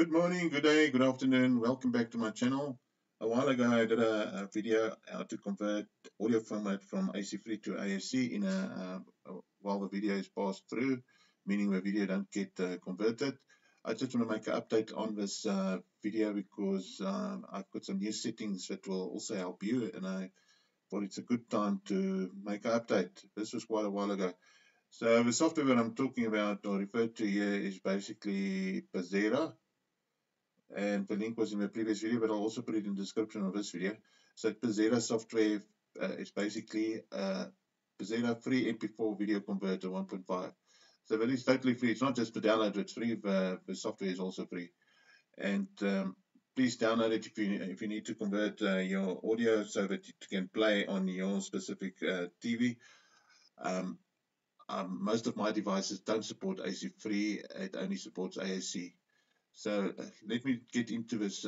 Good morning, good day, good afternoon. Welcome back to my channel. A while ago, I did a video how to convert audio format from AC3 to AAC while the video is passed through, meaning the video don't get converted. I just want to make an update on this video because I've got some new settings that will also help you, and I thought it's a good time to make an update. This was quite a while ago. So the software that I'm talking about or referred to here is basically Pazera, and the link was in the previous video, but I'll also put it in the description of this video. So Pazera software is basically Pazera free MP4 video converter 1.5. So that is totally free. It's not just the download, it's free. The software is also free. And please download it if you need to convert your audio so that it can play on your specific TV. Most of my devices don't support AC3, it only supports AAC. So let me get into this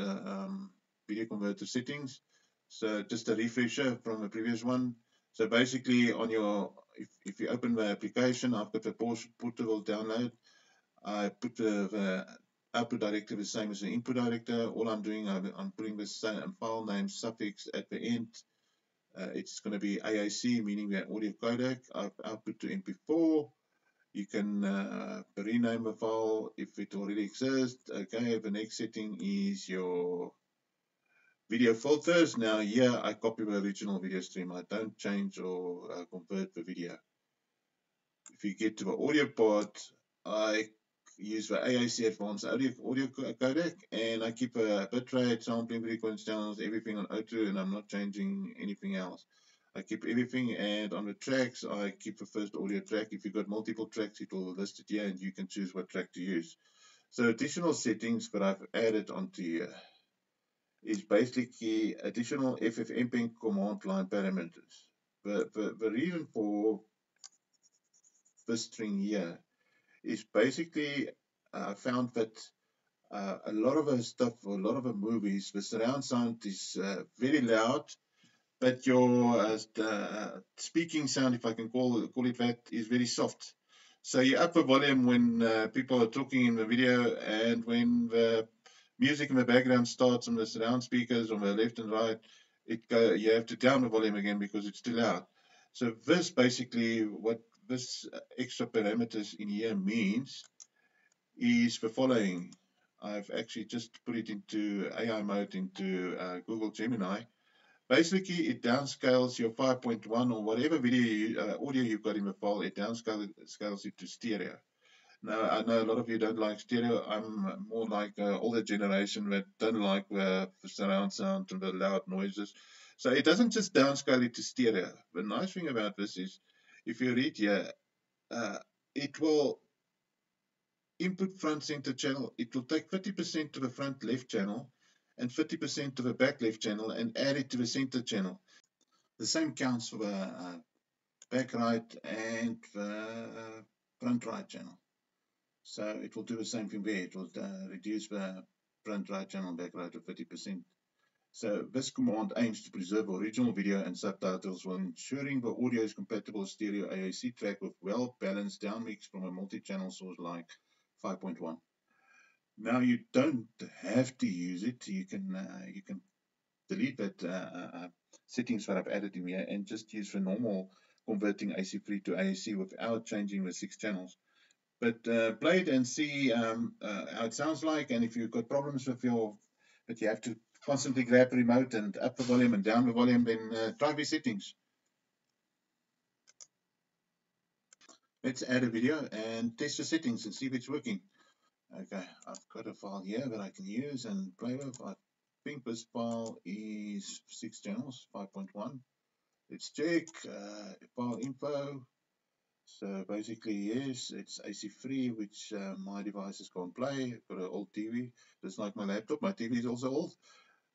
video converter settings. So just a refresher from the previous one. So basically on your, if you open the application, I've got the portable download. I put the output directory the same as the input directory. All I'm doing, I'm putting the same file name suffix at the end. It's going to be AAC, meaning the audio codec. I've output to MP4. You can rename a file if it already exists. Okay, the next setting is your video filters. Now here I copy the original video stream. I don't change or convert the video. If you get to the audio part, I use the AAC Advanced Audio Codec, and I keep a bitrate, sampling frequency channels, everything on O2, and I'm not changing anything else. I keep everything, and on the tracks, I keep the first audio track. If you've got multiple tracks, it will list it here, and you can choose what track to use. So additional settings that I've added onto here is basically additional FFmpeg command line parameters. The reason for this string here is basically I found that a lot of the stuff, a lot of the movies, the surround sound is very loud, but your speaking sound, if I can call it that, is very soft. So you up the volume when people are talking in the video, and when the music in the background starts on the surround speakers on the left and right, you have to down the volume again because it's too loud. So this basically, what this extra parameters in here means is the following. I've actually just put it into AI mode into Google Gemini. Basically, it downscales your 5.1 or whatever video audio you've got in the file. It downscales it to stereo. Now, I know a lot of you don't like stereo. I'm more like older generation that don't like the surround sound and the loud noises. So it doesn't just downscale it to stereo. The nice thing about this is, if you read here, it will input front center channel. It will take 50% to the front left channel and 50% to the back left channel and add it to the center channel. The same counts for the back right and the front right channel. So it will do the same thing there. It will reduce the front right channel and back right to 50%. So this command aims to preserve original video and subtitles while ensuring the audio is compatible with stereo AAC track with well-balanced downmix from a multi-channel source like 5.1. Now you don't have to use it. You can delete that settings that I've added in here and just use the normal converting AC3 to AAC without changing the 6 channels. But play it and see how it sounds like. And if you've got problems with that you have to constantly grab the remote and up the volume and down the volume, then try these settings. Let's add a video and test the settings and see if it's working. Okay, I've got a file here that I can use and play with. I think this file is 6 channels, 5.1. Let's check file info. So basically, yes, it's AC3, which my devices can't play. I've got an old TV, just like my laptop. My TV is also old.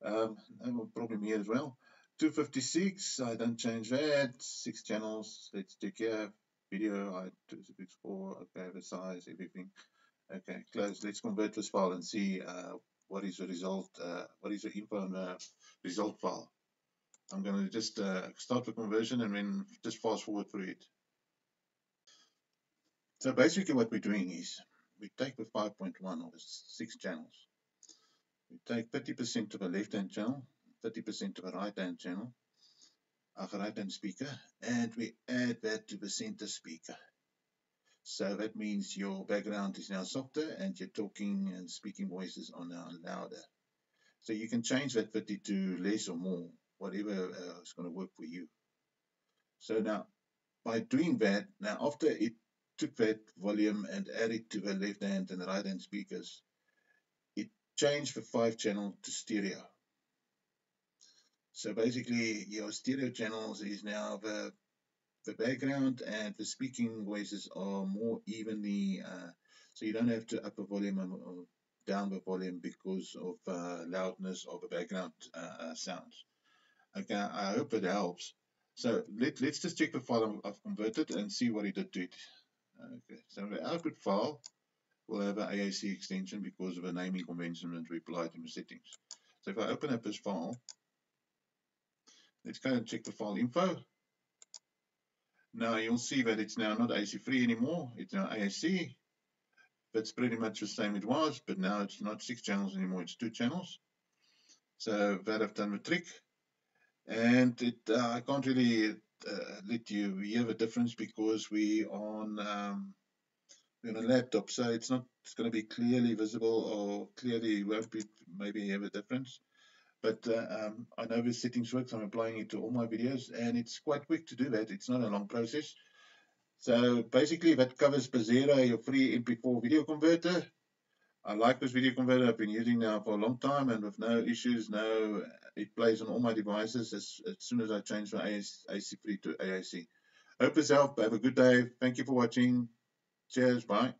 No problem here as well. 256, I don't change that. 6 channels. Let's check here. Video, I 264. Okay, the size, everything. Okay, close. Let's convert this file and see what is the result. What is the info on the result file? I'm going to just start the conversion and then just fast forward through it. So basically what we're doing is we take the 5.1 or the 6 channels We take 30% of a left-hand channel, 30% of a right-hand channel, a right-hand speaker, and we add that to the center speaker. So that means your background is now softer and your talking and speaking voices are now louder. So you can change that 30 to less or more, whatever is going to work for you. So now, by doing that, now after it took that volume and added to the left hand and right hand speakers, it changed the 5-channel to stereo. So basically, your stereo channels is now the background and the speaking voices are more evenly, so you don't have to up the volume or down the volume because of loudness of the background sounds. Okay, I hope it helps. So let's just check the file I've converted and see what it did to it. Okay, so the output file will have an AAC extension because of a naming convention that we applied in the settings. So if I open up this file, let's go and check the file info. Now you'll see that it's now not AC3 anymore, it's now AAC. That's pretty much the same it was, but now it's not 6 channels anymore, it's 2 channels. So that I've done the trick. And I can't really let you hear the difference because we're on a laptop, so it's not going to be clearly visible or clearly won't be maybe hear the difference. But I know the settings works. I'm applying it to all my videos, and it's quite quick to do that. It's not a long process. So basically, that covers Bazera, your free MP4 video converter. I like this video converter. I've been using now for a long time, and with no issues. It plays on all my devices as soon as I change from AC3 to AAC. Hope this helped. Have a good day. Thank you for watching. Cheers. Bye.